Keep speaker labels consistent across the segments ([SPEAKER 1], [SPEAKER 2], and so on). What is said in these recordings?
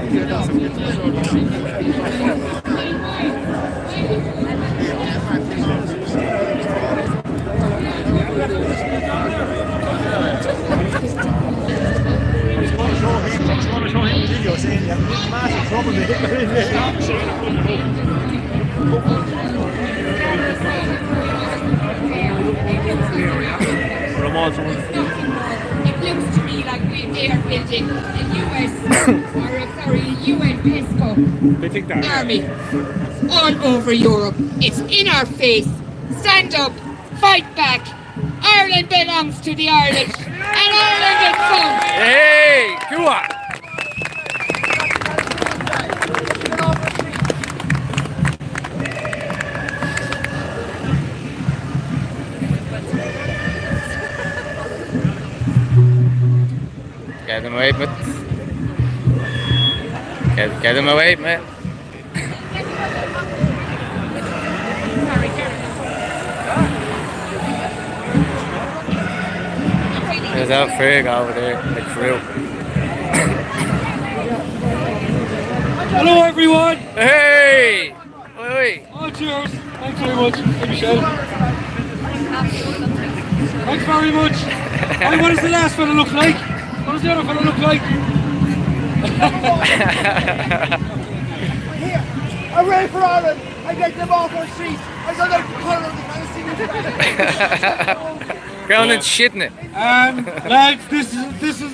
[SPEAKER 1] It looks to me like they are building a US or a UN PESCO army all over Europe. It's in our face. Stand up, fight back. Ireland belongs to the Irish, and Ireland is fun.
[SPEAKER 2] Hey, go on. Get him away, mate. Get him away, mate. There's that frig over there, like for real.
[SPEAKER 3] Hello everyone!
[SPEAKER 2] Hey! Oi!
[SPEAKER 3] Oh cheers! Thanks very much. Hey Michelle. Thanks very much. Hey, what does the last fella look like? What does the other fella look like?
[SPEAKER 4] Here, I'm ready for Ireland. I get them off our streets. I don't like the colour of the Palestinian.
[SPEAKER 2] Ground and shitting it.
[SPEAKER 3] Lads, this is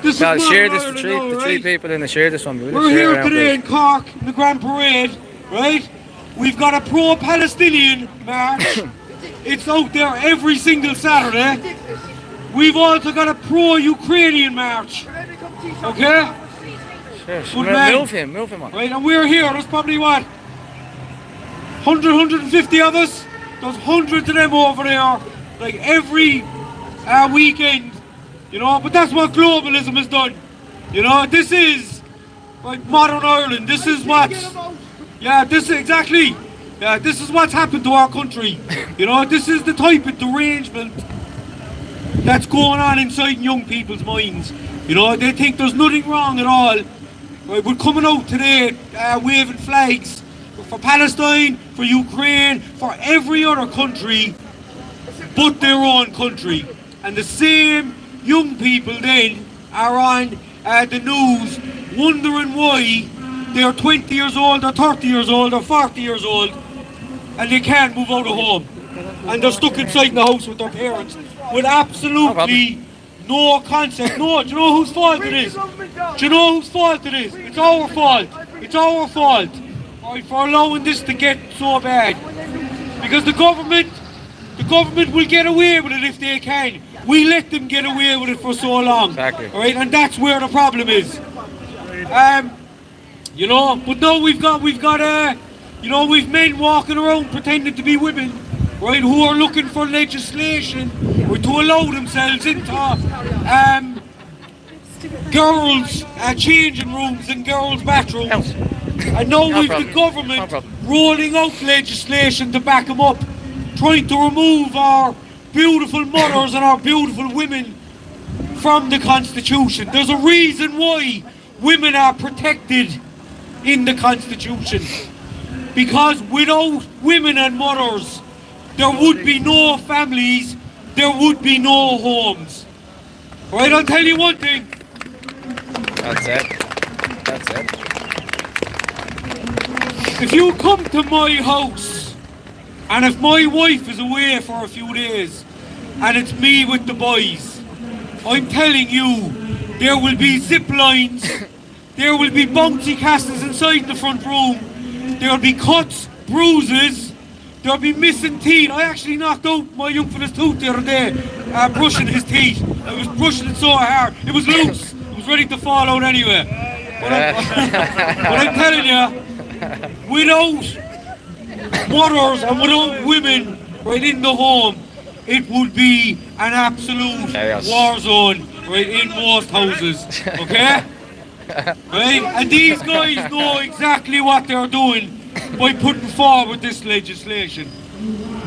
[SPEAKER 3] this
[SPEAKER 2] No,
[SPEAKER 3] is
[SPEAKER 2] share
[SPEAKER 3] Northern
[SPEAKER 2] this,
[SPEAKER 3] Ireland,
[SPEAKER 2] the three
[SPEAKER 3] right?
[SPEAKER 2] people in the share this one.
[SPEAKER 3] We're here today in Cork, in the Grand Parade, right? We've got a pro-Palestinian march. It's out there every single Saturday. We've also got a pro-Ukrainian march. Okay?
[SPEAKER 2] Sure, move him on.
[SPEAKER 3] Right, and we're here, there's probably what? 100, 150 of us? There's hundreds of them over there, like every weekend, you know, but that's what globalism has done. You know, this is like modern Ireland, this is what's, yeah, this is exactly, yeah, this is what's happened to our country. You know, this is the type of derangement that's going on inside young people's minds. You know, they think there's nothing wrong at all. Right, we're coming out today waving flags for Palestine, for Ukraine, for every other country but their own country. And the same young people then are on the news wondering why they're 20 years old, or 30 years old, or 40 years old and they can't move out of home. And they're stuck inside the house with their parents with absolutely no concept. No, do you know whose fault it is? Do you know whose fault it is? It's our fault. It's our fault. Right, for allowing this to get so bad. Because the government will get away with it if they can. We let them get away with it for so long.
[SPEAKER 2] Exactly.
[SPEAKER 3] Right, and that's where the problem is. You know, but now we've got you know, we've men walking around pretending to be women, right, who are looking for legislation or to allow themselves into girls' changing rooms and girls' bathrooms. And now we've the government rolling out legislation to back them up, trying to remove our beautiful mothers and our beautiful women from the Constitution. There's a reason why women are protected in the Constitution. Because without women and mothers, there would be no families, there would be no homes. Right, I'll tell you one thing.
[SPEAKER 2] That's it. That's it.
[SPEAKER 3] If you come to my house, and if my wife is away for a few days, and it's me with the boys, I'm telling you, there will be zip lines, there will be bouncy castles inside the front room, there will be cuts, bruises, there will be missing teeth. I actually knocked out my young fella's tooth the other day, brushing his teeth. I was brushing it so hard, it was loose, it was ready to fall out anyway. But I'm telling you, without mothers and without women right in the home, it would be an absolute war zone right in most houses, okay? Right? And these guys know exactly what they're doing by putting forward this legislation.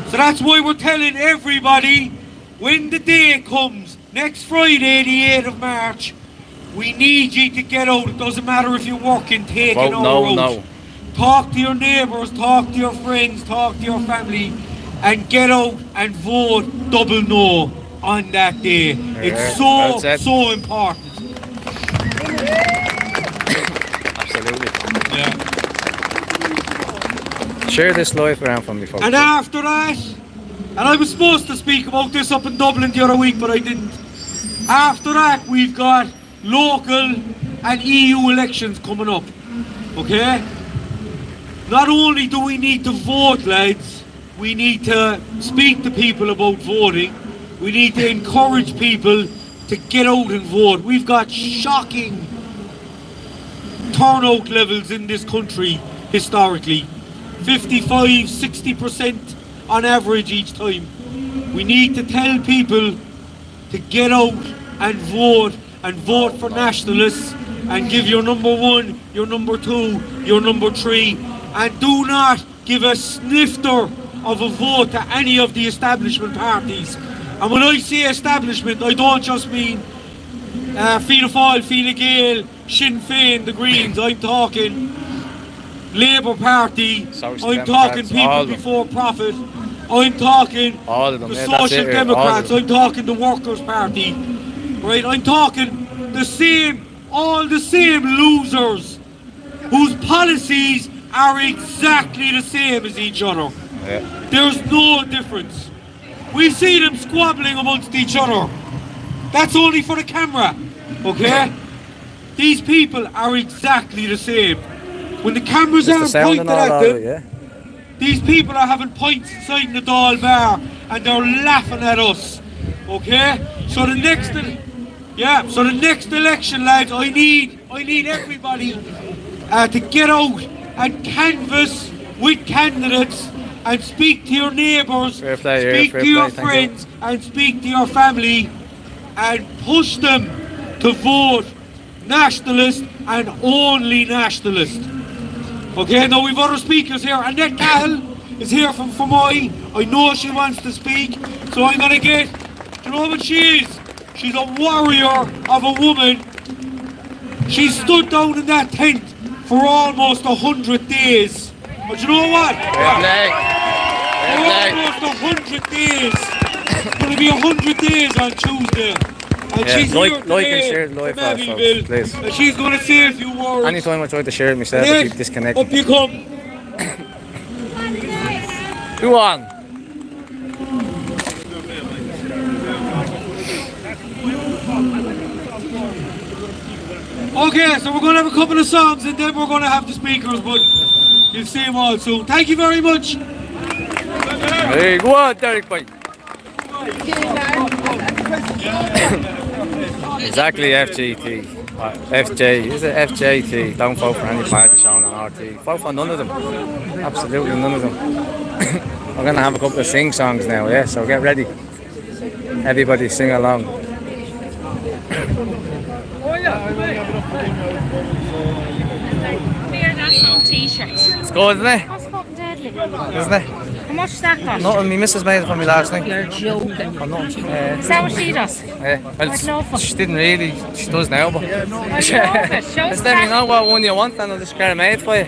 [SPEAKER 3] So that's why we're telling everybody, when the day comes, next Friday, the 8th of March, We need you to get out. It doesn't matter if you're working, taking
[SPEAKER 2] Vote
[SPEAKER 3] or
[SPEAKER 2] no,
[SPEAKER 3] out.
[SPEAKER 2] no.
[SPEAKER 3] Talk to your neighbours, talk to your friends, talk to your family, and get out and vote double no on that day. It's
[SPEAKER 2] well said.
[SPEAKER 3] so important.
[SPEAKER 2] Absolutely.
[SPEAKER 3] Yeah.
[SPEAKER 2] Share this live around for me, folks.
[SPEAKER 3] And after that, and I was supposed to speak about this up in Dublin the other week, but I didn't. After that, we've got local and EU elections coming up. Okay? Not only do we need to vote, lads, we need to speak to people about voting. We need to encourage people to get out and vote. We've got shocking turnout levels in this country historically. 55, 60% on average each time. We need to tell people to get out and vote for nationalists and give your number 1, your number 2, your number 3, and do not give a snifter of a vote to any of the establishment parties. And when I say establishment, I don't just mean Fianna Fáil, Fine Gael, Sinn Féin, the Greens. I'm talking Labour Party, I'm talking people before profit, I'm talking the Social Democrats, I'm talking the Workers' Party, right? I'm talking all the same losers whose policies are exactly the same as each other.
[SPEAKER 2] Yeah.
[SPEAKER 3] There's no difference. We see them squabbling amongst each other. That's only for the camera, okay? These people are exactly the same. When the cameras aren't pointed at them, these people are having pints inside the Dáil bar and they're laughing at us. Okay? So the next election, lads, I need everybody to get out and canvass with candidates and speak to your neighbours, speak to your friends and speak to your family and push them to vote nationalist and only nationalist. Okay, now we've other speakers here. Annette Cahill is here from Fermoy. I know she wants to speak, so I'm gonna get, do you know what she is? She's a warrior of a woman. She stood down in that tent for almost 100 days. But you know what? Almost 100 days. It's gonna be 100 days on Tuesday. And she's here today from Abbeyville, and she's going to say a few words.
[SPEAKER 2] Anytime I try to share it myself, I keep disconnecting.
[SPEAKER 3] Up you come.
[SPEAKER 2] Go on.
[SPEAKER 3] Okay, so we're going to have a couple of songs and then we're going to have the speakers, but you'll see them all soon. Thank you very much.
[SPEAKER 2] Hey, go on, Derek, bye. Exactly, FGT. FJ, is it FJT? Don't vote for any party shown on RT. Vote for none of them. Absolutely none of them. We're going to have a couple of sing songs now, yeah? So get ready. Everybody sing along.
[SPEAKER 5] T-shirt.
[SPEAKER 2] It's good, isn't it?
[SPEAKER 5] That's fucking deadly.
[SPEAKER 2] Isn't it?
[SPEAKER 5] How much does that cost?
[SPEAKER 2] Nothing, my missus made it for me last night.
[SPEAKER 5] You're joking.
[SPEAKER 2] Oh, no.
[SPEAKER 5] Is that what she does?
[SPEAKER 2] Well, she didn't really, she does now, but just let me know what one you want and I'll just get it made for you.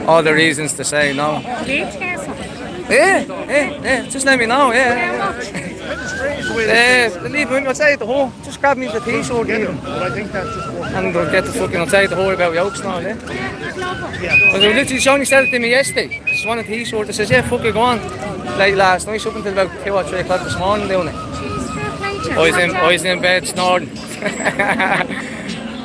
[SPEAKER 2] All the reasons to say no. Yeah, just let me know, yeah. Leave him outside the hole. Just grab me the t-shirt even. And we'll get the fucking outside the hole about yolks now, yeah? Well, she only said it to me yesterday. She just wanted a t-shirt. I says, yeah, fuck it, go on. Late last night, up until about 2 or 3 o'clock this morning doing it. I was in bed snoring.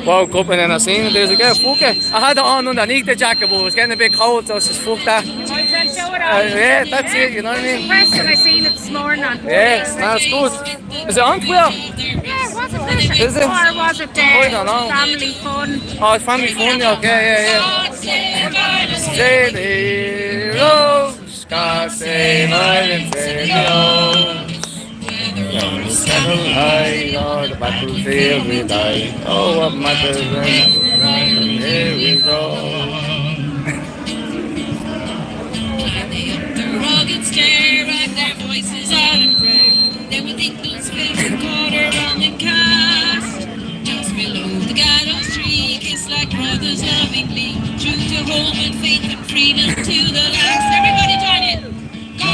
[SPEAKER 2] Woke up and then I seen it, there's a girl, fuck it. I had it on underneath the jacket, but it was getting a bit cold, so I said, fuck that. Yeah, that's it, you know what I mean?
[SPEAKER 5] I seen it this morning on
[SPEAKER 2] Yes, that's good. Is it on Twitter?
[SPEAKER 5] Yeah, was it Fisher?
[SPEAKER 2] Is it?
[SPEAKER 5] Or was it
[SPEAKER 2] I don't know.
[SPEAKER 5] Family Fun?
[SPEAKER 2] Oh, it's Family Fun, okay, yeah. Steady Rose, Castle Island, Steady Rose. On the settle high, or the battlefield we die. Oh, what matters when here we go.
[SPEAKER 6] And they up the rugged stair, and their voices out in prayer. They would think those 50 quarter on faith and freedom to the last. Everybody join in.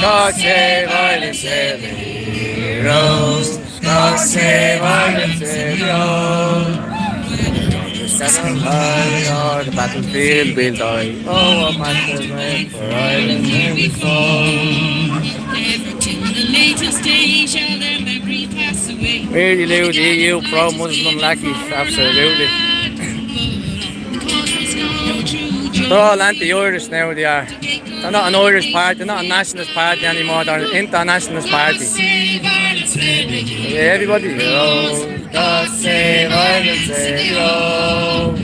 [SPEAKER 2] God save Ireland, save the heroes. God save Ireland, save the heroes. Settle high on the battlefield we'll die. Oh, what matters made for Ireland when we fall.
[SPEAKER 6] Never to the latest day shall their memory pass away.
[SPEAKER 2] Really, Lou, the EU pro-Muslim lackeys, absolutely. They're all anti-Irish now, they are. They're not an Irish party, they're not a nationalist party anymore, they're an internationalist party. Yeah, everybody, oh, God save Ireland, save oh,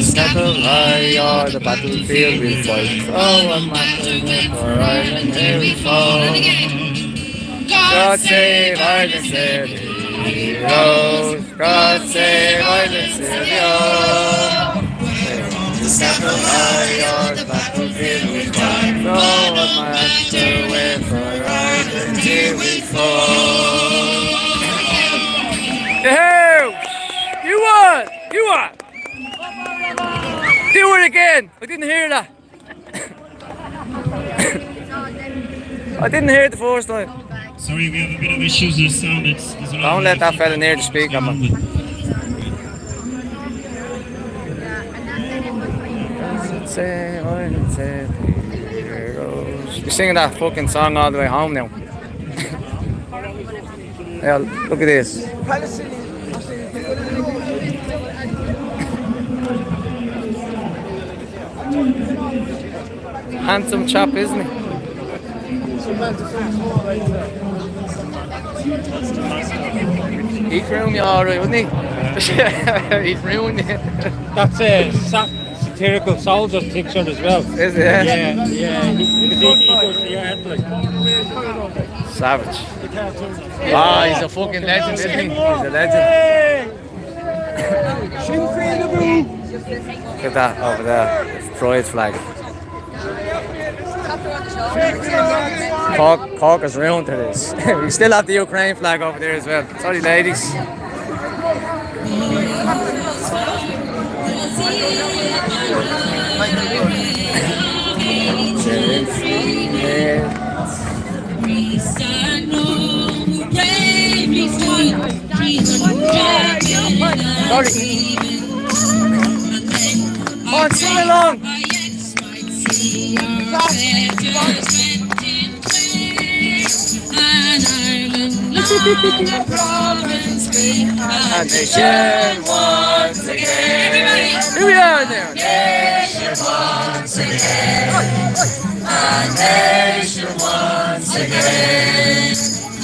[SPEAKER 2] settle high on the battlefield we'll fight. Oh, what matters for Ireland here we fall. God save Ireland, save the heroes. God save Ireland, save the heroes. Settle high on the battlefield we fight. Oh, what matters for Ireland here we fall. Hey, you won! You won! Do it again! I didn't hear that. I didn't hear it the first time.
[SPEAKER 7] Sorry, we have a bit of issues with the sound.
[SPEAKER 2] Don't let that fella near the speaker, man. You're singing that fucking song all the way home now. Yeah, look at this. Handsome chap, isn't he? He'd ruin you alright, wouldn't he? He'd ruin you.
[SPEAKER 3] That's a satirical soldier picture as well.
[SPEAKER 2] Is it?
[SPEAKER 3] Yeah, yeah. He goes to your head like.
[SPEAKER 2] Savage. Ah, he's a fucking legend, isn't he? He's a legend. Look at that over there. It's Pride flag. Cork is ruined to this. We still have the Ukraine flag over there as well. Sorry, ladies. Sorry. On, sing along. A nation once again. Here we are now. Nation once again. A nation once again.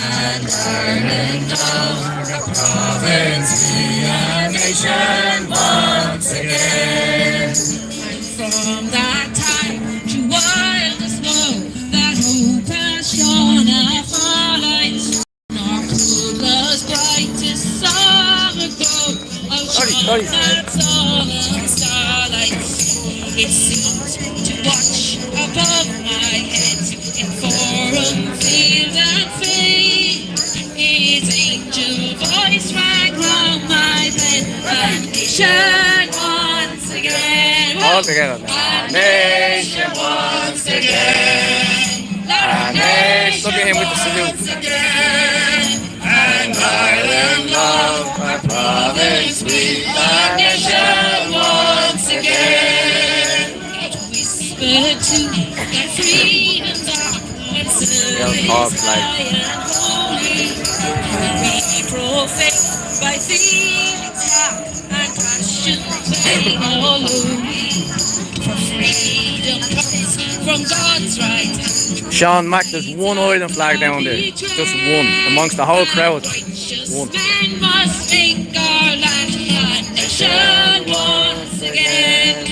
[SPEAKER 2] And Ireland our province be a nation once again.
[SPEAKER 6] From that time to wildest snow, that hope has shone afar like Northwood's brightest summer glow. Outshone that song of starlight. It seems to watch above my head in forum, field and fane. His angel voice rang round my bed. A nation once again.
[SPEAKER 2] All together.
[SPEAKER 6] A nation once again. A nation
[SPEAKER 2] Look at him with the salute.
[SPEAKER 6] once again. And Ireland love my province we. A nation once again. It whispered to that freedom's ark and service high and holy. We profess by feelings heart and passion plain all lonely. For freedom comes from God's right.
[SPEAKER 2] Sean Mack, there's one Ireland flag down there. Just one amongst the whole crowd. One.
[SPEAKER 6] Men must make our land a nation once again.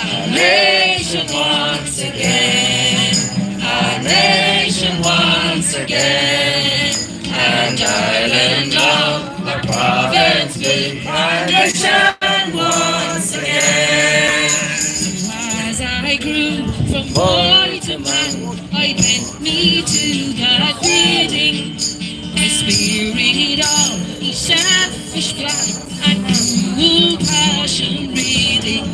[SPEAKER 6] A nation once again. A nation once again. And Ireland love our province be a nation once again. As I grew from boy to man, I bent me to that bidding. My spirit all each selfish plan and cruel passion breathing.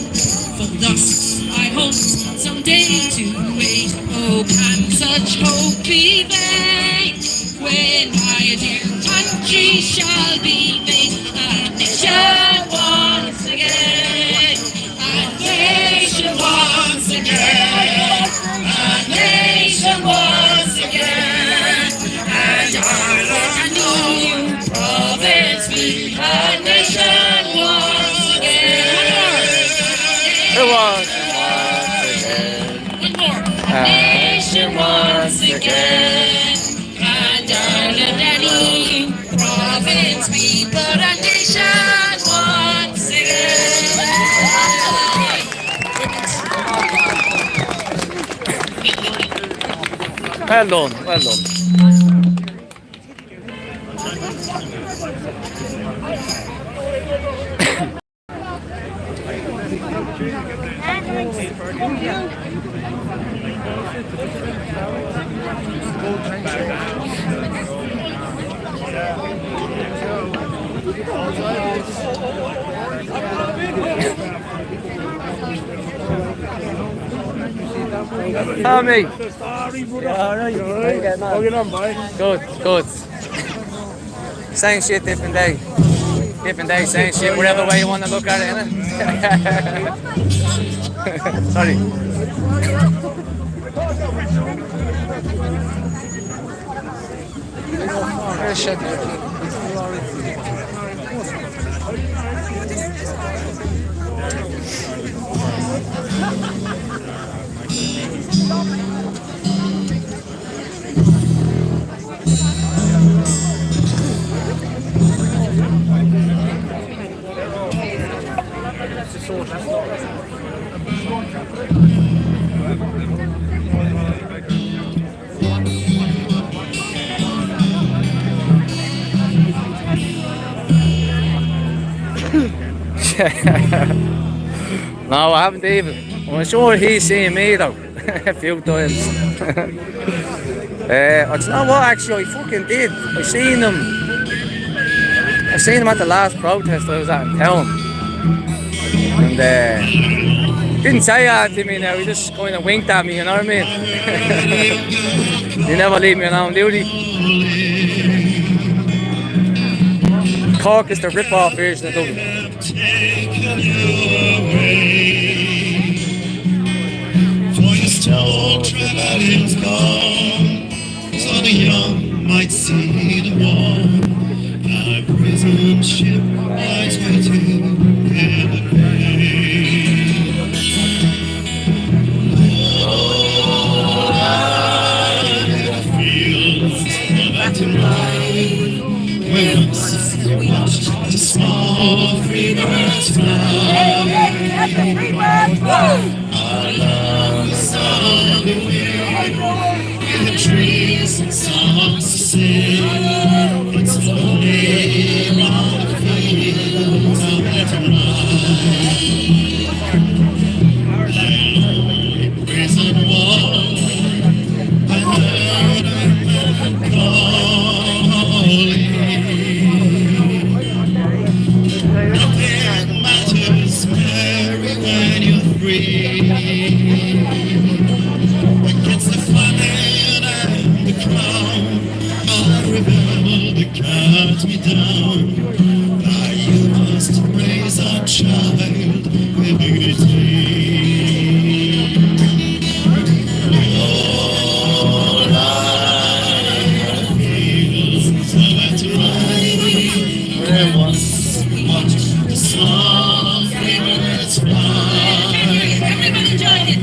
[SPEAKER 6] For thus I hold house someday to wait. Oh, can such hope be vain when my dear country shall be made a nation once again? A nation once again. A nation once again. And our new province be a nation once again.
[SPEAKER 2] It was once again.
[SPEAKER 6] One more.
[SPEAKER 2] A
[SPEAKER 6] Nation once again. And Ireland a new province be but a nation once again.
[SPEAKER 2] Well done, well done. Tommy. Good, good. Same shit, different day. Different day, same shit, whatever way you want to look at it, innit? Sorry. Shut No, I haven't even. I'm sure he's seen me though, a few times. Do you know what? Actually, I fucking did. I seen him at the last protest I was at in town, and didn't say that to me. Now he just kind of winked at me. You know what I mean? You never leave me alone, do they? Cork is the rip-off version of Dublin.
[SPEAKER 7] For your stone traveling's gone, so the young might see the war. Our prison ship lies waiting in the bay. Oh, I fields of Athenry, where once we watched the small free birds fly. Our lungs on the wind, in the trees and songs to sing. It's lonely on the fields of Athenry. Lonely prison wall, I heard them calling. Nothing matters, Mary, when you're free. Against the famine and the crown, I rebel, they cut me down. Now you must raise a child with dignity. All our fields of Athenry, where once we watched the small free birds fly.
[SPEAKER 6] Everybody join it.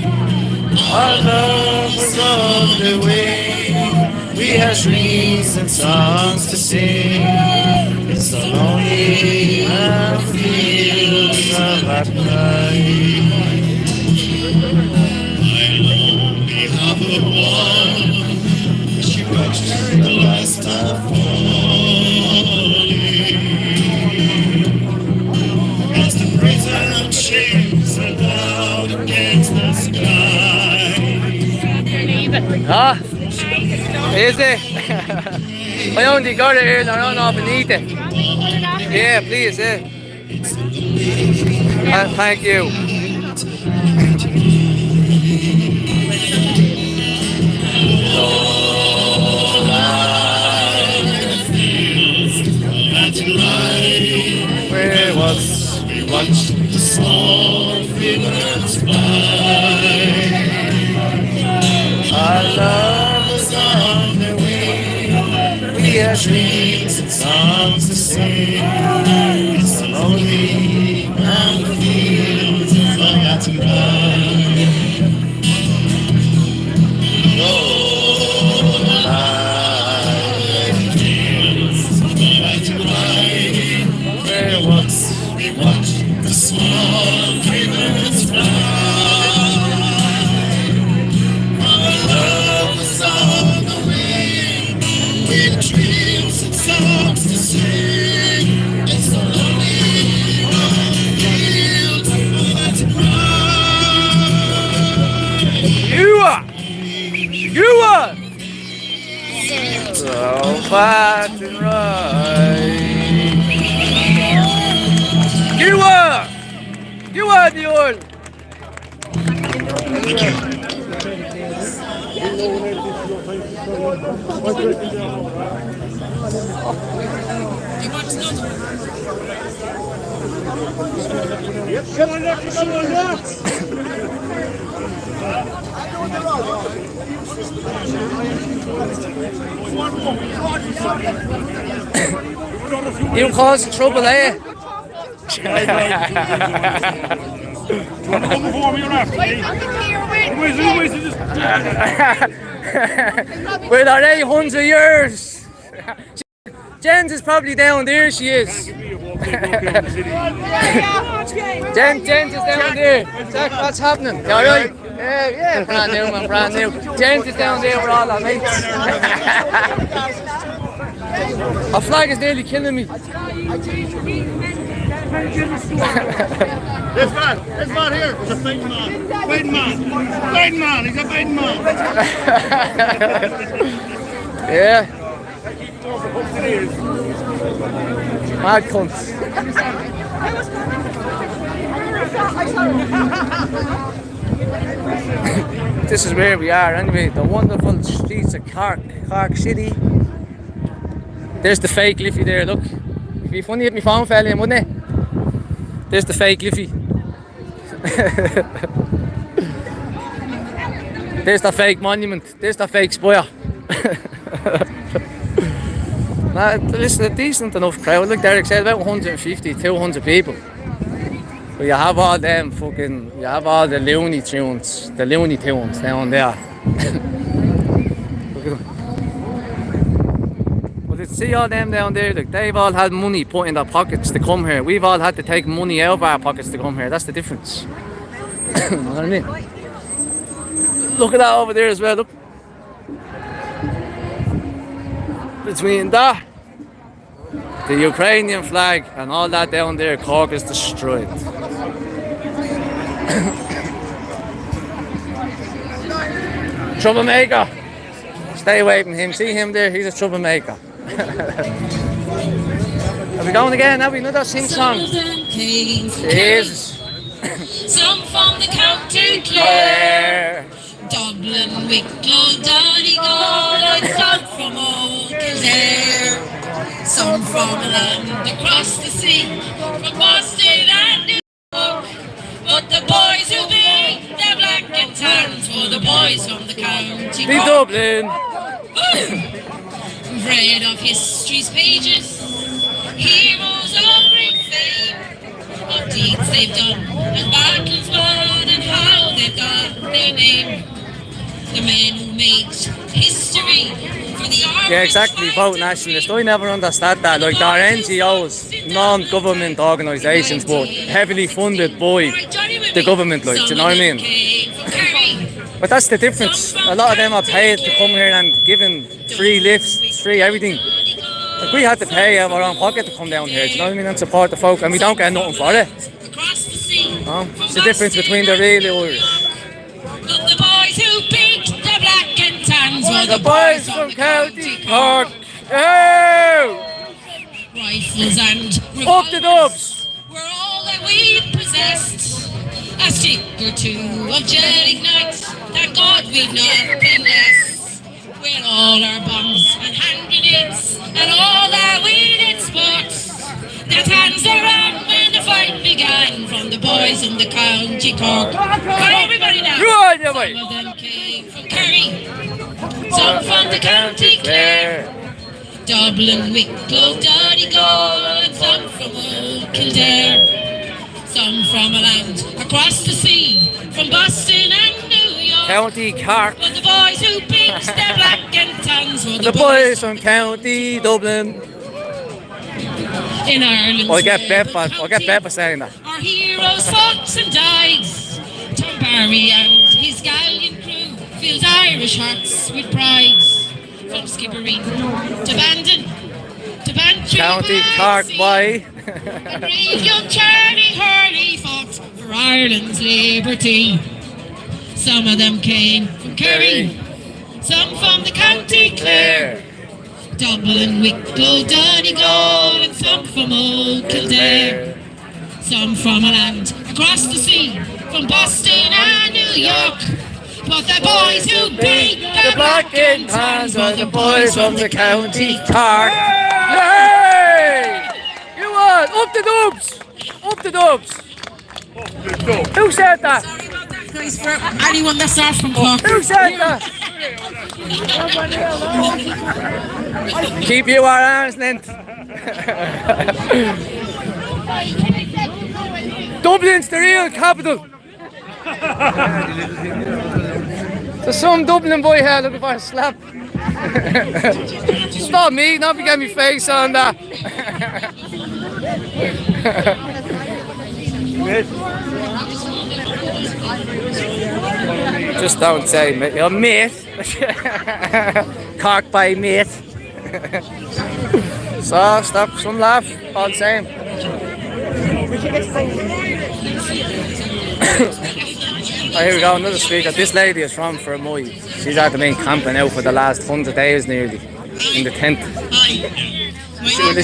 [SPEAKER 7] Our love was on the way. We had dreams and songs to sing. It's so lonely and fields of Athenry. I lonely have a wall. She watched the last of falling. As the prison shakes aloud against the sky.
[SPEAKER 2] Ah, is it? I only got it here and I don't know if I need it. Yeah, please, yeah. Thank you. where once
[SPEAKER 7] we watched the small rivers fly. Our love was on the way. We had dreams and songs to sing. It's so lonely round the fields of Latin. Oh, the light fields of Latin. Where once we watched the small rivers fly. Love was on the way, with dreams and songs to sing. It's so lonely on the fields of
[SPEAKER 2] You are so fat and right. You are the old. You causing trouble, eh? With our 800 years. Jen's is probably down there, she is. Jen's is down there. Jack, what's happening? You alright? Yeah, brand new, man, brand new. Jen's is down there with all our mates. Our flag is nearly killing me.
[SPEAKER 4] This man here is a fighting man. Fighting man, he's a fighting man.
[SPEAKER 2] Yeah. Mad cunts. This is where we are anyway, the wonderful streets of Cork City. There's the fake Liffey there, look. It'd be funny if my phone fell in, wouldn't it? There's the fake Liffey. There's the fake monument. There's the fake spire. Nah, listen, a decent enough crowd. Like Derek said, about 150, 200 people. But you have all them fucking, you have all the Looney Tunes down there. Look at them. But you see all them down there, like, they've all had money put in their pockets to come here. We've all had to take money out of our pockets to come here. That's the difference. You know what I mean? Look at that over there as well, look. Between that, the Ukrainian flag and all that down there, Cork is destroyed. Troublemaker. Stay away from him. See him there? He's a troublemaker. Are we going again? Are we another sing song? Jesus.
[SPEAKER 6] Some from the county Clare, Dublin, Wicklow, Donegal, and some from Old Kildare. Some from a land across the sea, from Boston and New York. But the boys who beat their black and tans were the boys from the county
[SPEAKER 2] Be
[SPEAKER 6] Cork.
[SPEAKER 2] Dublin.
[SPEAKER 6] Read of history's pages, heroes of great fame, of deeds they've done, and battles won, and how they've got their name. The men who made history for the army.
[SPEAKER 2] Yeah, exactly. Vote nationalist. I never understood that. Like, they're NGOs, non-government organisations, but heavily funded by the government. Like, do you know what I mean? But that's the difference. A lot of them are paid to come here and given free lifts, free everything. Like, we had to pay out of our own pocket to come down here, do you know what I mean, and support the folk, and we don't get nothing for it. It's the difference between the real Irish.
[SPEAKER 6] But the boys who beat the black and tans were
[SPEAKER 2] The boys from County Cork. Oh!
[SPEAKER 6] Rifles and
[SPEAKER 2] Up the dubs!
[SPEAKER 6] were all that we possessed. A stick or two of jet ignite, thank God we've nothing less. With all our bombs and hand grenades and all that we did sports. Cork. Right, everybody now.
[SPEAKER 2] Right, yeah, boy.
[SPEAKER 6] Some of them came from Kerry, some from the County Clare, Dublin, Wicklow, Donegal, and some from Old Kildare. Some from a land across the sea, from Boston and New York.
[SPEAKER 2] County Cork.
[SPEAKER 6] But the boys who pitched their black and tans were
[SPEAKER 2] The boys from County Dublin.
[SPEAKER 6] in Ireland.
[SPEAKER 2] I'll get bet for saying that.
[SPEAKER 6] Our heroes fought and died. Tom Barry and his gallant crew filled Irish hearts with pride. From Skibbereen to Bandon to Bantry.
[SPEAKER 2] County Cork, boy.
[SPEAKER 6] The brave young Charlie Hurley fought for Ireland's liberty. Some of them came from Kerry, some from the County Clare, Dublin, Wicklow, Donegal, and some from Old Kildare. Some from a land across the sea, from Boston and New York. But the boys who beat
[SPEAKER 2] The black and tans were the boys from the County Cork. Yay! You won! Up the dubs! Up the dubs! Who said that?
[SPEAKER 6] Sorry about that, guys, for anyone that's not from Cork.
[SPEAKER 2] Who said that? Keep you at arm's length. Dublin's the real capital. There's some Dublin boy here looking for a slap. It's not me, not get me face on that. Just don't say mate. You're mate. Cork by mate. So stop some laugh, all the same. Oh, here we go, another speaker. This lady is from Fermoy. She's had to been camping out for the last 100 days nearly in the tent. Will they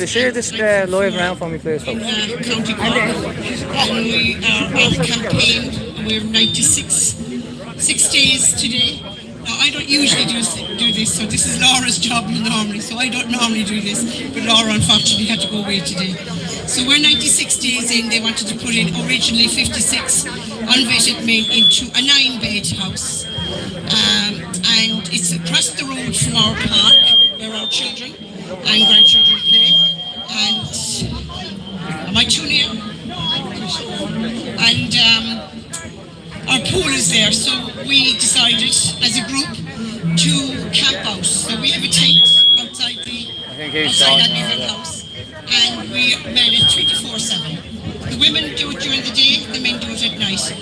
[SPEAKER 2] share this live around for me, please, folks?
[SPEAKER 6] County Cork, and we are on campaign. We're 96 days today. Now, I don't usually do this, so this is Laura's job normally, so I don't normally do this, but Laura unfortunately had to go away today. So we're 96 days in. They wanted to put in originally 56 unvetted men into a 9-bed house, and it's across the road from our park where our children and grandchildren play. And am I too near? And our pool is there, so we decided as a group to camp out. So we have a tent outside that living house, and we manage 24/7. The women do it during the day, the men do it at night.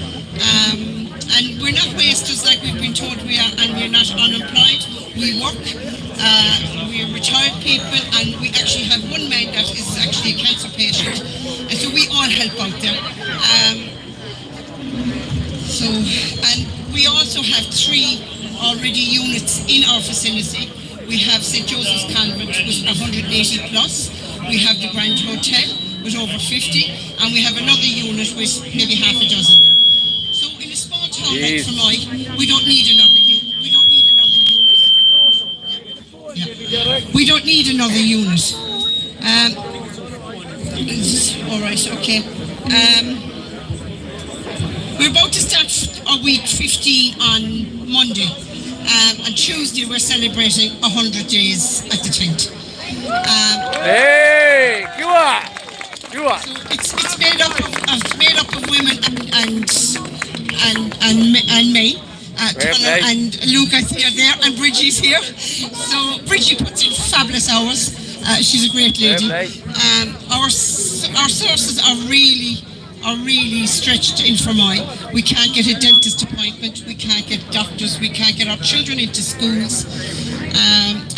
[SPEAKER 6] And we're not wasters like we've been told we are, and we're not unemployed. We work, we're retired people, and we actually have one man that is actually a cancer patient, and so we all help out there. And we also have 3 already units in our facility. We have St. Joseph's Convent with 180 plus. We have the Grand Hotel with over 50, and we have another unit with maybe half a dozen. So in a small town like Fermoy, we don't need another unit. We don't need another unit. Yeah. We don't need another unit. All right, okay. We're about to start our week 15 on Monday. On Tuesday, we're celebrating 100 days at the tent.
[SPEAKER 2] Hey, you are.
[SPEAKER 6] So it's made up of women and me. Connor and Luke are there, and Bridgie's here. So Bridgie puts in fabulous hours. She's a great lady. Our sources are really stretched in Fermoy. We can't get a dentist appointment, we can't get doctors, we can't get our children into schools.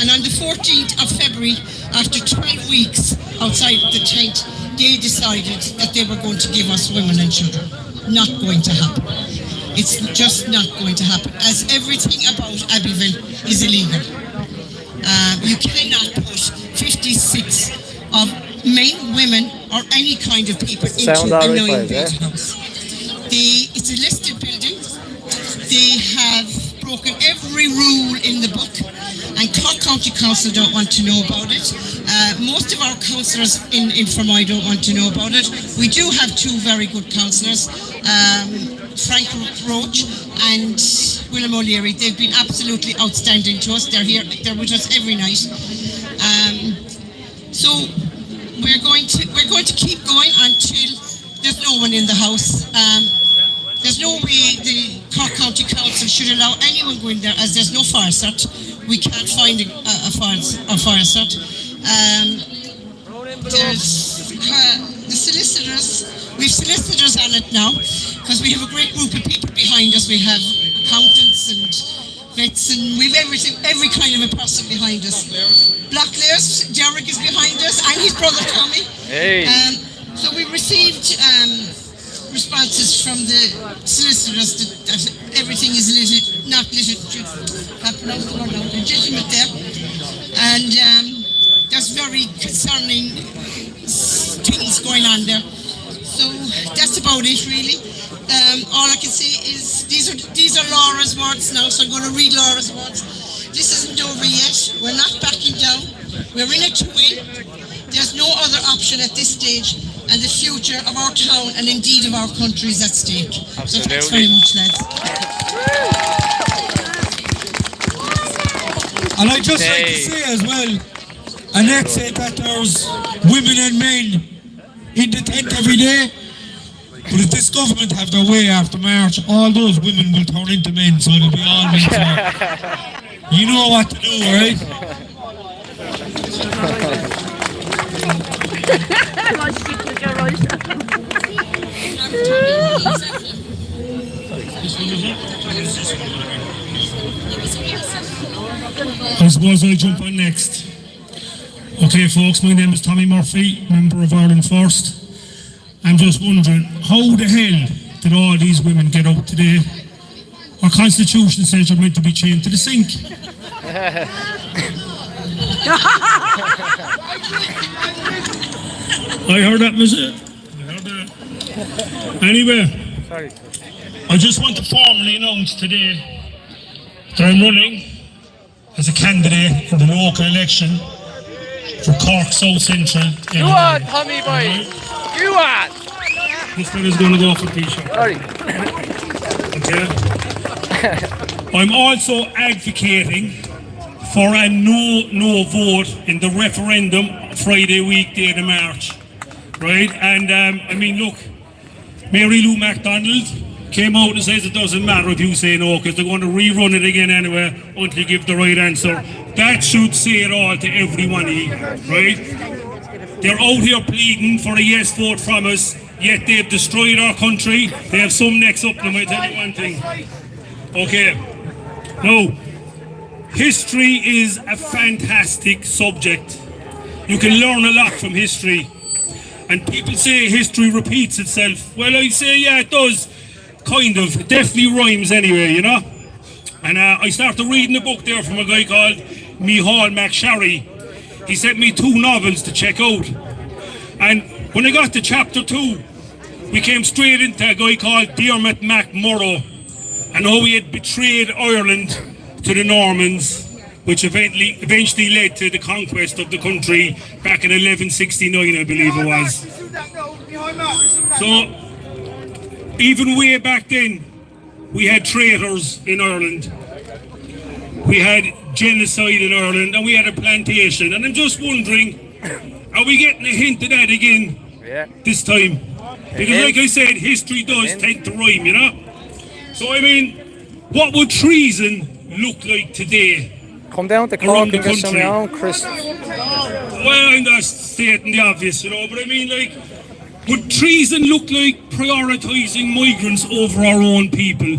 [SPEAKER 6] And on the 14th of February, after 12 weeks outside the tent, they decided that they were going to give us women and children. Not going to happen. It's just not going to happen, as everything about Abbeville is illegal. You cannot put 56 of men, women, or any kind of people into a 9-bed house. It's a listed building. They have broken every rule in the book, and Cork County Council don't want to know about it. Most of our councillors in Fermoy don't want to know about it. We do have two very good councillors, Frank Roach and William O'Leary. They've been absolutely outstanding to us. They're with us every night. So we're going to keep going until there's no one in the house. There's no way the Cork County Council should allow anyone go in there, as there's no fire cert. We can't find a fire cert. There's the solicitors. We've solicitors on it now because we have a great group of people behind us. We have accountants and vets, and we've every kind of a person behind us. Blacklayers, Derek is behind us, and his brother Tommy.
[SPEAKER 2] Hey.
[SPEAKER 6] So we received responses from the solicitors that everything is legitimate there, and there's very concerning things going on there. So that's about it, really. All I can say is these are Laura's words now, so I'm going to read Laura's words. This isn't over yet. We're not backing down. We're in it to win. There's no other option at this stage, and the future of our town and indeed of our country is at stake.
[SPEAKER 2] Absolutely.
[SPEAKER 6] So thanks very much, lads.
[SPEAKER 3] And I'd just like to say as well, Annette said that there's women and men in the tent every day, but if this government have their way after March, all those women will turn into men, so it'll be all men. So you know what to do, right? I suppose I'll jump on next. Okay folks, my name is Tommy Murphy, member of Ireland First. I'm just wondering, how the hell did all these women get out today? Our constitution says you're meant to be chained to the sink. I heard that, was it? I heard that. Anyway, I just want to formally announce today that I'm running as a candidate in the local election for Cork South Central.
[SPEAKER 2] Go on, Tommy boy. Go on.
[SPEAKER 3] This fella's going to go for T-shirt.
[SPEAKER 2] Sorry.
[SPEAKER 3] Okay. I'm also advocating for a no vote in the referendum Friday weekday in March. Right? And I mean, look, Mary Lou MacDonald came out and says it doesn't matter if you say no, because they're going to rerun it again anyway until you give the right answer. That should say it all to everyone here, right? They're out here pleading for a yes vote from us, yet they've destroyed our country. They have some necks up them, I tell you one thing. Okay, now, history is a fantastic subject. You can learn a lot from history. And people say history repeats itself. Well, I say, yeah, it does. Kind of. It definitely rhymes anyway, you know? And I started reading a book there from a guy called Micheál McSharry. He sent me 2 novels to check out. And when I got to chapter 2, we came straight into a guy called Diarmaid MacMurrough and how he had betrayed Ireland to the Normans, which eventually led to the conquest of the country back in 1169, I believe it was. So, even way back then, we had traitors in Ireland. We had genocide in Ireland, and we had a plantation. And I'm just wondering, are we getting a hint of that again this time? Because like I said, history does tend to rhyme, you know? So I mean, what would treason look like today?
[SPEAKER 2] Come down to Cork and get some own Chris.
[SPEAKER 3] Well, I'm just stating the obvious, you know, but I mean, like, would treason look like prioritising migrants over our own people?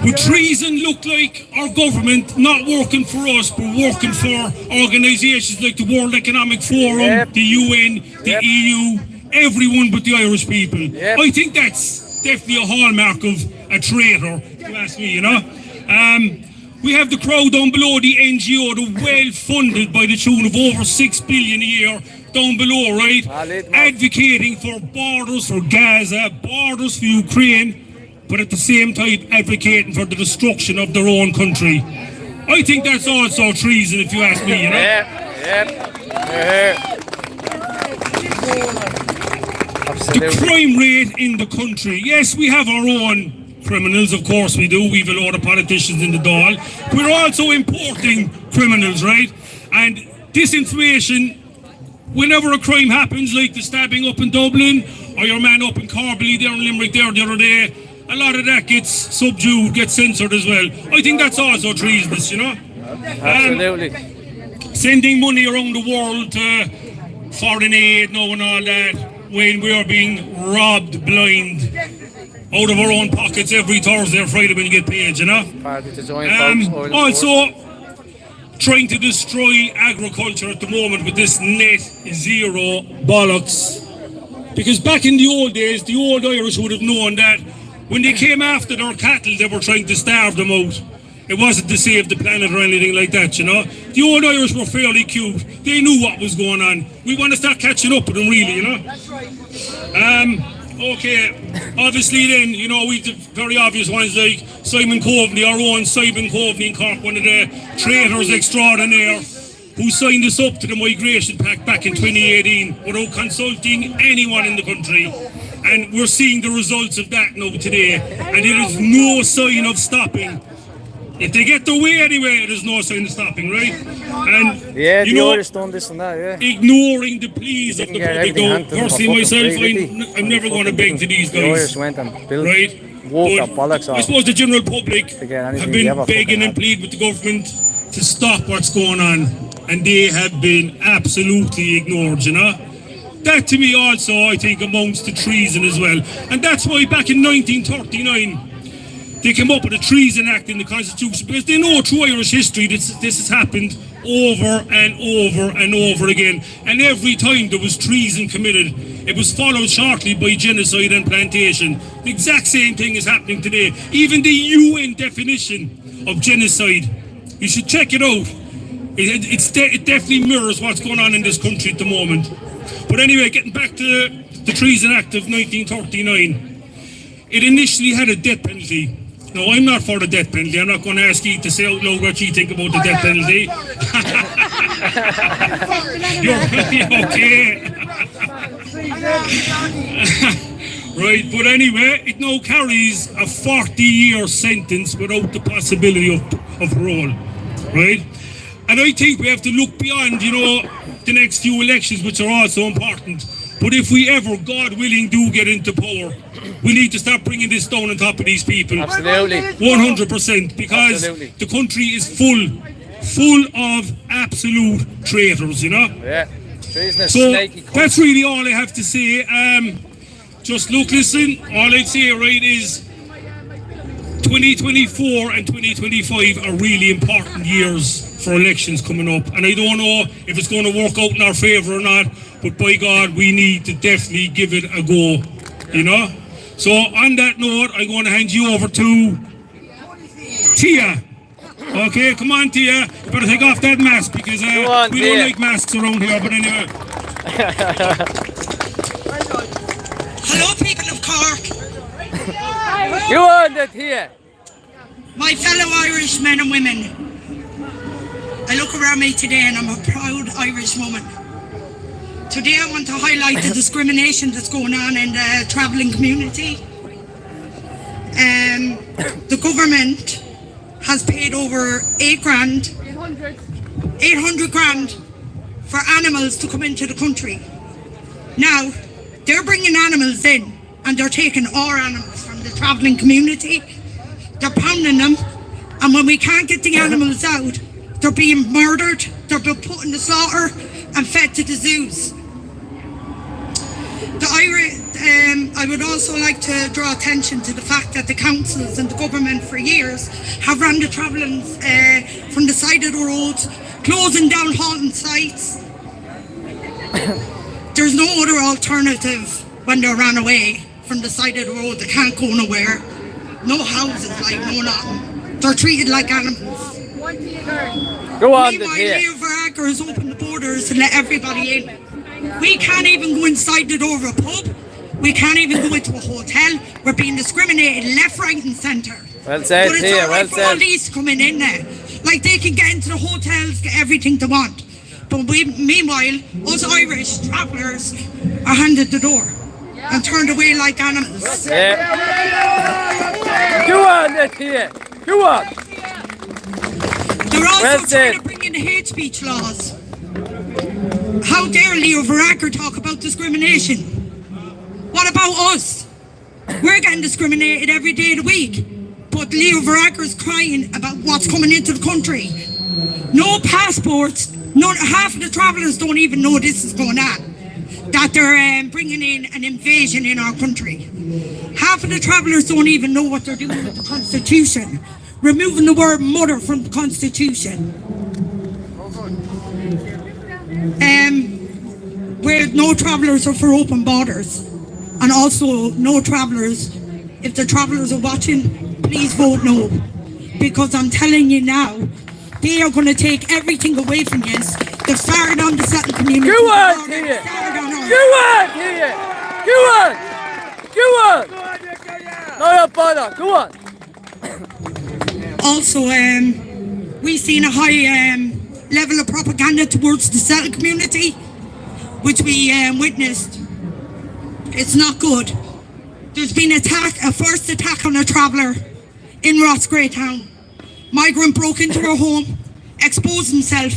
[SPEAKER 3] Would treason look like our government not working for us, but working for organisations like the World Economic Forum, the UN, the EU, everyone but the Irish people? I think that's definitely a hallmark of a traitor, if you ask me, you know? We have the crowd down below, the NGO, the well-funded by the tune of over 6 billion a year, down below, right? Advocating for borders for Gaza, borders for Ukraine, but at the same time advocating for the destruction of their own country. I think that's also treason, if you ask me, you know? The
[SPEAKER 2] Absolutely.
[SPEAKER 3] crime rate in the country. Yes, we have our own criminals, of course we do. We've a lot of politicians in the Dáil. We're also importing criminals, right? And disinformation, whenever a crime happens, like the stabbing up in Dublin, or your man up in Corbally there in Limerick there the other day, a lot of that gets subdued, gets censored as well. I think that's also treasonous, you know?
[SPEAKER 2] Absolutely.
[SPEAKER 3] Sending money around the world to foreign aid, no, and all that, when we are being robbed blind out of our own pockets every Thursday or Friday when you get paid, you know?
[SPEAKER 2] Part of the joint folks, oil and
[SPEAKER 3] Also, trying to destroy agriculture at the moment with this net zero bollocks. Because back in the old days, the old Irish would have known that when they came after their cattle, they were trying to starve them out. It wasn't to save the planet or anything like that, you know. The old Irish were fairly cute. They knew what was going on. We want to start catching up with them, really, you know. Okay, obviously then, you know, we the very obvious ones like Simon Coveney, our own Simon Coveney in Cork, one of the traitors extraordinaire, who signed us up to the Migration Pact back in 2018 without consulting anyone in the country. And we're seeing the results of that now today. And there is no sign of stopping. If they get their way anyway, there's no sign of stopping, right? And,
[SPEAKER 2] yeah,
[SPEAKER 3] you
[SPEAKER 2] the
[SPEAKER 3] know,
[SPEAKER 2] Irish done this and that, yeah.
[SPEAKER 3] ignoring the pleas of the
[SPEAKER 2] Get
[SPEAKER 3] public,
[SPEAKER 2] everything
[SPEAKER 3] though,
[SPEAKER 2] handed to them for
[SPEAKER 3] personally myself,
[SPEAKER 2] fucking free, didn't he?
[SPEAKER 3] I'm never going to beg to these
[SPEAKER 2] The Irish
[SPEAKER 3] guys,
[SPEAKER 2] went and built,
[SPEAKER 3] right?
[SPEAKER 2] woke
[SPEAKER 3] But
[SPEAKER 2] the bollocks
[SPEAKER 3] I
[SPEAKER 2] off.
[SPEAKER 3] suppose the general public
[SPEAKER 2] To get anything
[SPEAKER 3] have
[SPEAKER 2] they
[SPEAKER 3] been
[SPEAKER 2] ever
[SPEAKER 3] begging
[SPEAKER 2] fucking
[SPEAKER 3] and
[SPEAKER 2] had.
[SPEAKER 3] pleading with the government to stop what's going on, and they have been absolutely ignored, you know? That to me also, I think, amounts to treason as well. And that's why back in 1939, they came up with a Treason Act in the Constitution, because they know through Irish history this has happened over and over and over again. And every time there was treason committed, it was followed shortly by genocide and plantation. The exact same thing is happening today. Even the UN definition of genocide, you should check it out. It definitely mirrors what's going on in this country at the moment. But anyway, getting back to the Treason Act of 1939, it initially had a death penalty. No, I'm not for the death penalty. I'm not going to ask you to say out loud what you think about the death penalty. You're okay. Right, but anyway, it now carries a 40-year sentence without the possibility of parole. Right? And I think we have to look beyond, you know, the next few elections, which are also important. But if we ever, God willing, do get into power, we need to start bringing this down on top of these people.
[SPEAKER 2] Absolutely.
[SPEAKER 3] 100%, because
[SPEAKER 2] Absolutely.
[SPEAKER 3] the country is full of absolute traitors, you know?
[SPEAKER 2] Yeah. Treasonous,
[SPEAKER 3] So
[SPEAKER 2] snaky cunt.
[SPEAKER 3] that's really all I have to say. Just look, listen, all I'd say, right, is 2024 and 2025 are really important years for elections coming up, and I don't know if it's going to work out in our favour or not, but by God, we need to definitely give it a go, you know? So on that note, I'm going to hand you over to Tia. Okay, come on, Tia. You better take off that mask, because we don't like masks around here, but anyway.
[SPEAKER 6] Hello, people of Cork.
[SPEAKER 2] You on that here.
[SPEAKER 6] My fellow Irish men and women. I look around me today and I'm a proud Irish woman. Today I want to highlight the discrimination that's going on in the travelling community. The government has paid over 800 grand for animals to come into the country. Now, they're bringing animals in and they're taking our animals from the travelling community. They're pounding them, and when we can't get the animals out, they're being murdered, they're being put in the slaughter and fed to the zoos. I would also like to draw attention to the fact that the councils and the government for years have run the travelling from the side of the roads, closing down halting sites. There's no other alternative when they're ran away from the side of the road. They can't go nowhere. No houses, like no nothing. They're treated like animals.
[SPEAKER 2] Go on,
[SPEAKER 6] Meanwhile,
[SPEAKER 2] here.
[SPEAKER 6] Leo Varadkar has opened the borders to let everybody in. We can't even go inside the door of a pub. We can't even go into a hotel. We're being discriminated left, right and centre.
[SPEAKER 2] Well said,
[SPEAKER 6] But it's
[SPEAKER 2] Tia,
[SPEAKER 6] all right
[SPEAKER 2] well
[SPEAKER 6] for
[SPEAKER 2] said.
[SPEAKER 6] all these coming in there. Like, they can get into the hotels, get everything they want.
[SPEAKER 8] But meanwhile, us Irish travellers are handed the door and turned away like animals.
[SPEAKER 2] Go on, Natia. Go on.
[SPEAKER 8] They're also trying to bring in the hate speech laws. How dare Leo Varadkar talk about discrimination? What about us? We're getting discriminated every day of the week. But Leo Varadkar's crying about what's coming into the country. No passports. Half of the travellers don't even know this is going on. That they're bringing in an invasion in our country. Half of the travellers don't even know what they're doing with the Constitution. Removing the word mother from the Constitution. Where no travellers are for open borders. And also no travellers, if the travellers are watching, please vote no. Because I'm telling you now, they are going to take everything away from you. They've started on the settlement community.
[SPEAKER 2] Go on, Tia. Go on, Tia. Go on. Go on. No bother. Go on.
[SPEAKER 8] Also, we've seen a high level of propaganda towards the settlement community, which we witnessed. It's not good. There's been a first attack on a traveller in Rossgreytown. Migrant broke into her home, exposed himself.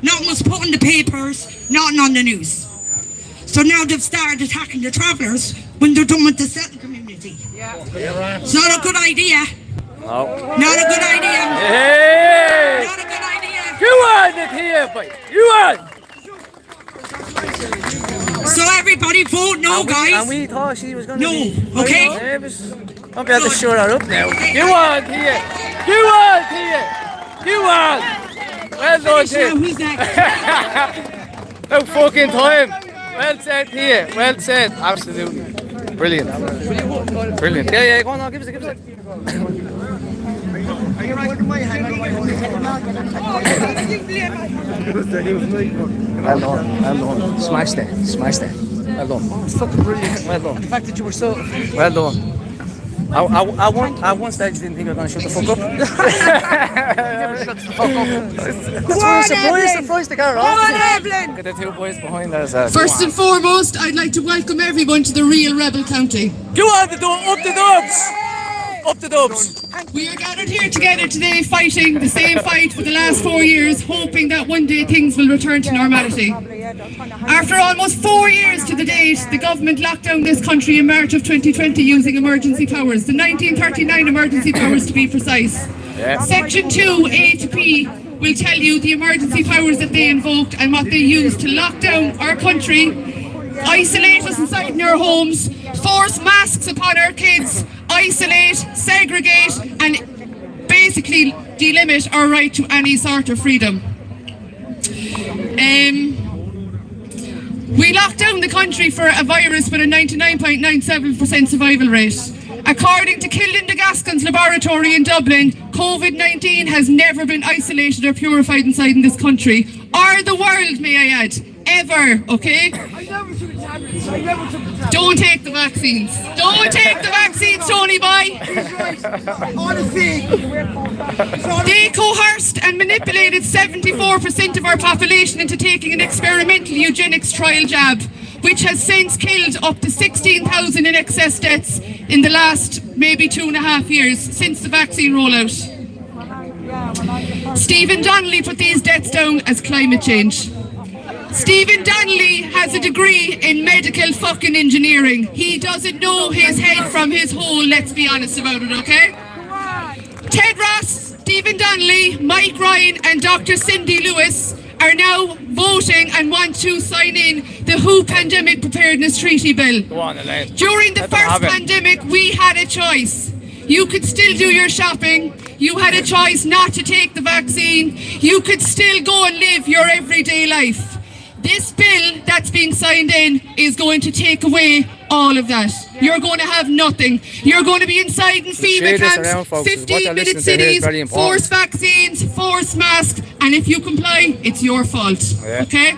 [SPEAKER 8] Nothing was put in the papers, nothing on the news. So now they've started attacking the travellers when they're done with the settlement community. It's not a good idea.
[SPEAKER 2] No.
[SPEAKER 8] Not a good idea.
[SPEAKER 2] Hey.
[SPEAKER 8] Not a good idea.
[SPEAKER 2] Go on, Natia, boy. Go on.
[SPEAKER 8] So everybody vote no, guys.
[SPEAKER 2] And we thought she was going to
[SPEAKER 8] No,
[SPEAKER 2] be
[SPEAKER 8] okay?
[SPEAKER 2] nervous. I'm going to shut her up now. Go on, Tia. Go on, Tia. Go on. Well done, Tia.
[SPEAKER 8] Who's next?
[SPEAKER 2] No fucking time. Well said, Tia. Well said. Absolutely. Brilliant. Brilliant. Yeah, go on, give us it. Well done. Smash that. Well done. It's fucking brilliant. Well done. The fact that you were so... Well done. I once didn't think I was going to shut the fuck up. Never shuts the fuck up. That's why I'm surprised the car off. Get the two boys behind us.
[SPEAKER 9] First and foremost, I'd like to welcome everyone to the real Rebel County.
[SPEAKER 2] Go on, up the dubs! Up the dubs!
[SPEAKER 9] We are gathered here together today fighting the same fight for the last 4 years, hoping that one day things will return to normality. After almost 4 years to the date, the government locked down this country in March of 2020 using emergency powers, the 1939 emergency powers to be precise.
[SPEAKER 2] Yeah.
[SPEAKER 9] Section 2, A to P, will tell you the emergency powers that they invoked and what they used to lock down our country, isolate us inside in our homes, force masks upon our kids, isolate, segregate, and basically delimit our right to any sort of freedom. We locked down the country for a virus with a 99.97% survival rate. According to Kilden Gascon's laboratory in Dublin, COVID-19 has never been isolated or purified inside in this country, or the world, may I add, ever, okay? Don't take the vaccines. Don't take the vaccines, Tony boy. They coerced and manipulated 74% of our population into taking an experimental eugenics trial jab, which has since killed up to 16,000 in excess deaths in the last maybe 2.5 years since the vaccine rollout. Stephen Donnelly put these deaths down as climate change. Stephen Donnelly has a degree in medical fucking engineering. He doesn't know his head from his hole, let's be honest about it, okay? Ted Ross, Stephen Donnelly, Mike Ryan and Dr. Cindy Lewis are now voting and want to sign in the WHO Pandemic Preparedness Treaty Bill.
[SPEAKER 2] Go on, Elaine.
[SPEAKER 9] During the first pandemic, we had a choice. You could still do your shopping. You had a choice not to take the vaccine. You could still go and live your everyday life. This bill that's being signed in is going to take away all of that. You're going to have nothing. You're going to be inside in FEMA camps, 15-minute cities, forced vaccines, forced masks, and if you comply, it's your fault.
[SPEAKER 2] Yeah.
[SPEAKER 9] Okay?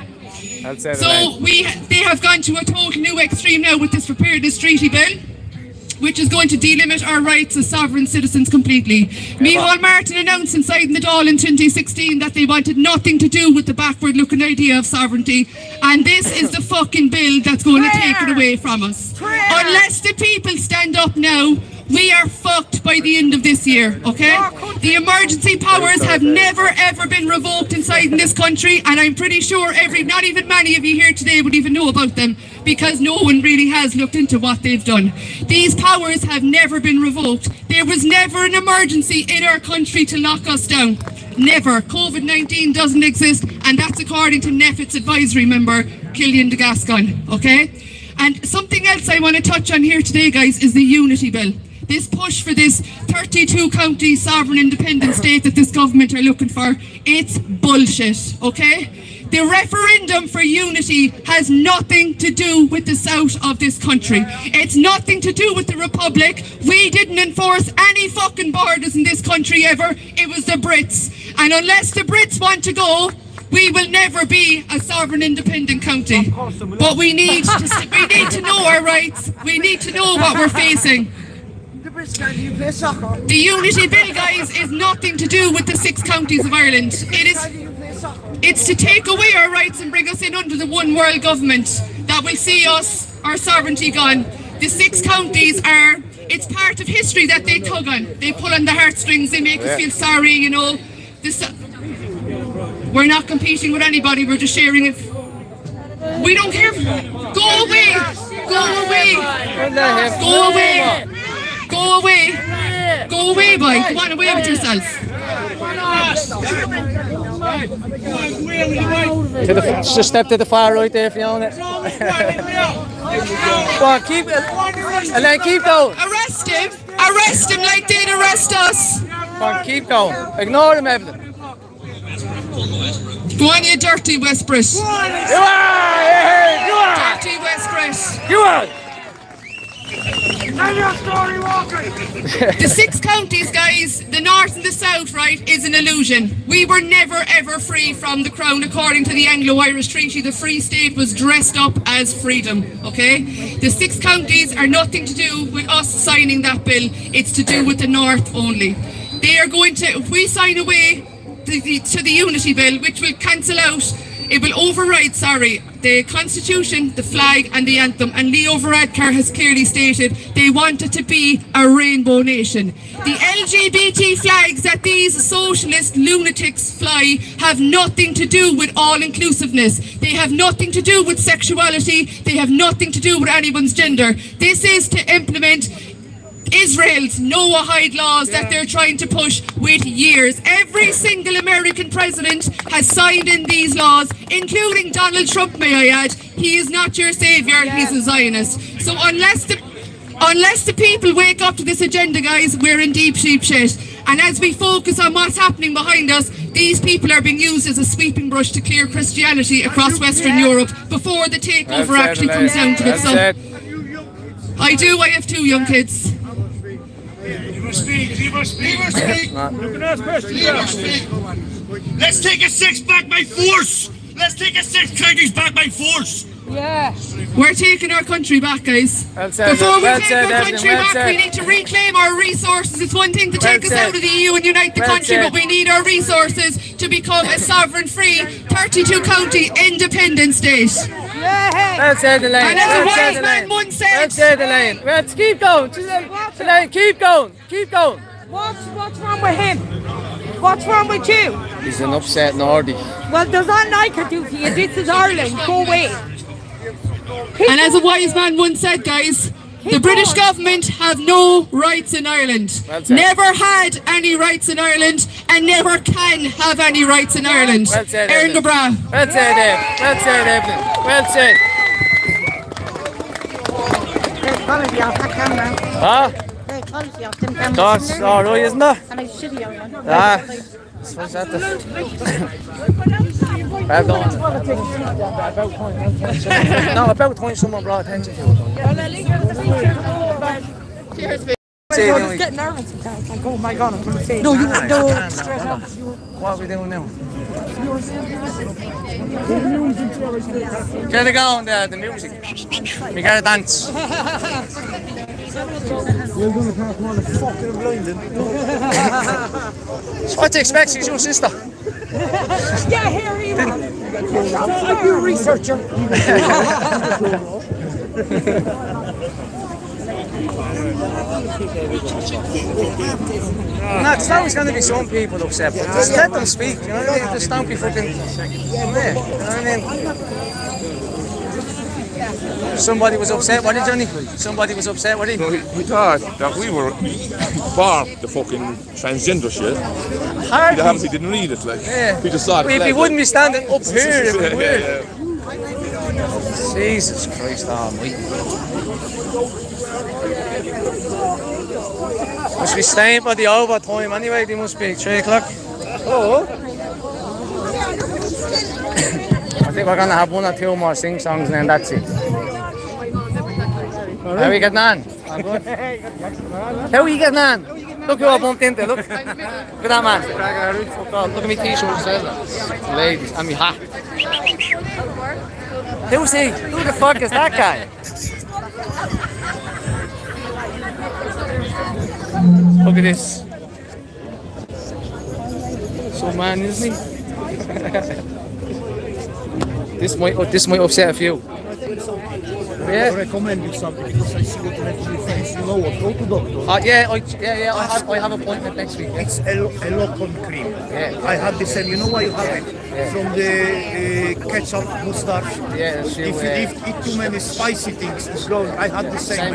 [SPEAKER 9] So they have gone to a total new extreme now with this preparedness treaty bill. which is going to delimit our rights as sovereign citizens completely. Micheál Martin announced inside the Dáil in 2016 that they wanted nothing to do with the backward-looking idea of sovereignty, and this is the fucking bill that's going to take it away from us. Unless the people stand up now, we are fucked by the end of this year, okay? The emergency powers have never ever been revoked inside in this country, and I'm pretty sure not even many of you here today would even know about them, because no one really has looked into what they've done. These powers have never been revoked. There was never an emergency in our country to lock us down. Never. COVID-19 doesn't exist, and that's according to NEFIT's advisory member, Killian de Gascon, okay? And something else I want to touch on here today, guys, is the Unity Bill. This push for this 32 county sovereign independent state that this government are looking for, it's bullshit, okay? The referendum for unity has nothing to do with the south of this country. It's nothing to do with the Republic. We didn't enforce any fucking borders in this country ever. It was the Brits. And unless the Brits want to go, we will never be a sovereign independent county. But we need to know our rights. We need to know what we're facing. The Unity Bill, guys, is nothing to do with the 6 counties of Ireland. It's to take away our rights and bring us in under the one world government that will see our sovereignty gone. The 6 counties it's part of history that they tug on. They pull on the heartstrings, they make us feel sorry, you know. We're not competing with anybody, we're just sharing it. We don't care. Go away! Go away! Go away! Go away! Go away, boy! Come on, away with yourself!
[SPEAKER 2] Just step to the far right there, Fiona. Go on, keep it. And then keep going.
[SPEAKER 9] Arrest him! Arrest him like they'd arrest us!
[SPEAKER 2] Come on, keep going. Ignore him, Evelyn.
[SPEAKER 9] Go on, you dirty Westbrit!
[SPEAKER 2] You are!
[SPEAKER 9] Dirty Westbrit!
[SPEAKER 2] You are!
[SPEAKER 9] The 6 counties, guys, the north and the south, right, is an illusion. We were never ever free from the crown. According to the Anglo-Irish Treaty, the Free State was dressed up as freedom, okay? The 6 counties are nothing to do with us signing that bill. It's to do with the north only. They are going to, if we sign away to the Unity Bill, which will cancel out, it will override, the Constitution, the flag and the anthem. And Leo Varadkar has clearly stated they want it to be a rainbow nation. The LGBT flags that these socialist lunatics fly have nothing to do with all-inclusiveness. They have nothing to do with sexuality. They have nothing to do with anyone's gender. This is to implement Israel's Noahide laws that they're trying to push with years. Every single American president has signed in these laws, including Donald Trump, may I add. He is not your savior, he's a Zionist. So unless the people wake up to this agenda, guys, we're in deep shit. And as we focus on what's happening behind us, these people are being used as a sweeping brush to clear Christianity across Western Europe before the takeover actually comes down to it. So I have 2 young kids.
[SPEAKER 4] He must speak. Let's take a 6 back by force. Let's take a 6 counties back by force.
[SPEAKER 9] Yeah. We're taking our country back, guys. Before we take our country back, we need to reclaim our resources. It's one thing to take us out of the EU and unite the country, but we need our resources to become a sovereign, free, 32 county independent state.
[SPEAKER 2] Let's say the lane.
[SPEAKER 9] And as a wise man once said,
[SPEAKER 2] let's say the lane. Let's keep going. Keep going. Keep going.
[SPEAKER 10] What's wrong with him? What's wrong with you?
[SPEAKER 2] He's an upset Nordy.
[SPEAKER 10] Well, there's nothing I could do for you. This is Ireland. Go away.
[SPEAKER 9] And as a wise man once said, guys, the British government have no rights in Ireland. Never had any rights in Ireland and never can have any rights in Ireland. Erin Gabra.
[SPEAKER 2] Well said, Dave. Well said, Evelyn. Well said.
[SPEAKER 10] There's quality off that camera.
[SPEAKER 2] Huh?
[SPEAKER 10] There's quality off them cameras.
[SPEAKER 2] That's alright, isn't it?
[SPEAKER 10] And I shitty on them.
[SPEAKER 2] Ah. What's that? About time someone brought attention to it.
[SPEAKER 10] Cheers, baby. I was getting nervous sometimes. Like, oh my god, I'm going to say. No, you don't. Straight up.
[SPEAKER 2] What are we doing now? Get it going, the music. We gotta dance.
[SPEAKER 7] You're going to talk more than fucking blinding.
[SPEAKER 2] So what do you expect? She's your sister.
[SPEAKER 10] Yeah, here he is. Are you a researcher?
[SPEAKER 2] No, there's always going to be some people upset, but just let them speak, you know what I mean? Just don't be fucking... Yeah, you know what I mean? Somebody was upset, what did Johnny? Somebody was upset, what did he?
[SPEAKER 11] No, he thought that we were for the fucking transgender shit. He obviously didn't read it, like.
[SPEAKER 2] Yeah.
[SPEAKER 11] He just saw it.
[SPEAKER 2] We wouldn't be standing up here if we were.
[SPEAKER 11] Yeah.
[SPEAKER 2] Jesus Christ almighty. Must be staying for the overtime anyway, they must be 3 o'clock. Oh. I think we're going to have 1 or 2 more sing-songs and then that's it. How are we getting on? Good. How are you getting on? Look who I bumped into, look. Look at that man. Look at me t-shirt, ladies, and me hat. Who's he? Who the fuck is that guy? Look at this. So man, isn't he? This might upset a few. Yeah.
[SPEAKER 7] I recommend you something because I see what you have to face. You know what? Go to doctor.
[SPEAKER 2] I have an appointment next week.
[SPEAKER 7] It's Elocon cream.
[SPEAKER 2] Yeah.
[SPEAKER 7] I had the same. You know why you have it?
[SPEAKER 2] Yeah.
[SPEAKER 7] From the ketchup mustache.
[SPEAKER 2] Yeah,
[SPEAKER 7] if you eat too many spicy things, it's going. I had the same.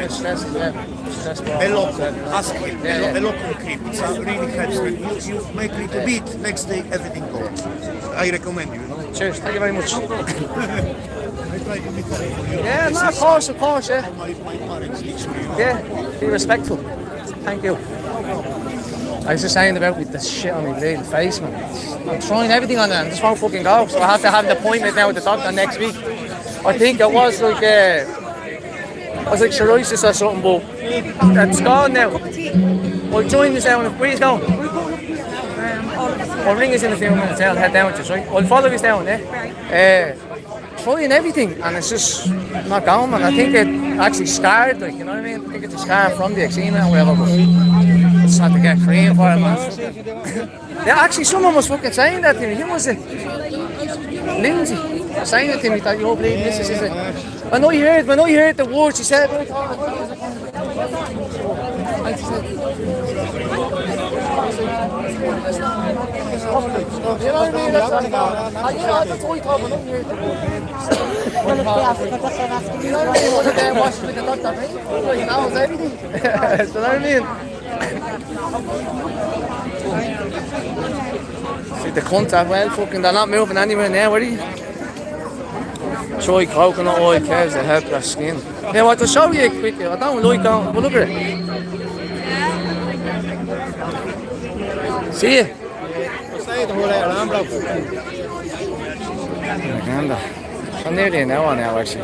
[SPEAKER 7] Elocon. Ask him. Elocon cream. It's really helps. You make a little bit. Next day everything goes. I recommend you.
[SPEAKER 2] Cheers. Thank you very much. Yeah, no, of course, yeah. Yeah, be respectful. Thank you. I was just saying about with the shit on my bleeding face, man. I'm trying everything on it and just won't fucking go. So I have to have an appointment now with the doctor next week. I think it was like psoriasis or something, but it's gone now. I'll join this down. Where are you going? I'll ring us in a few minutes. I'll head down with you, right? I'll follow us down, yeah. Trying everything and it's just not going, man. I think it actually scarred, like, you know what I mean? I think it's a scar from the eczema or whatever, but it's not to get cream for it, man. Yeah, actually someone was fucking saying that to me. Who was it? Lindsay was saying it to me that you're bleeding this, is it? When I heard the words she said, you know what I mean? That's what I thought. You know what I mean? One of them watching with the doctor, right? He knows everything. That's what I mean. See, the cunts are well fucking, they're not moving anywhere now, are they? Try coconut oil, caves, they help their skin. Yeah, what to show you quickly, I don't like that, but look at it. See you. I'm nearly an hour now, actually.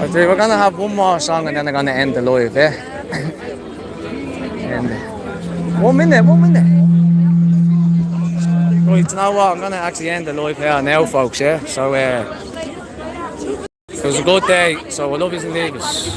[SPEAKER 2] Okay, we're going to have 1 more song and then we're going to end the live, yeah? And 1 minute. Right, you know what? I'm going to actually end the live here now, folks, yeah? So, it was a good day, so I love you and leave us.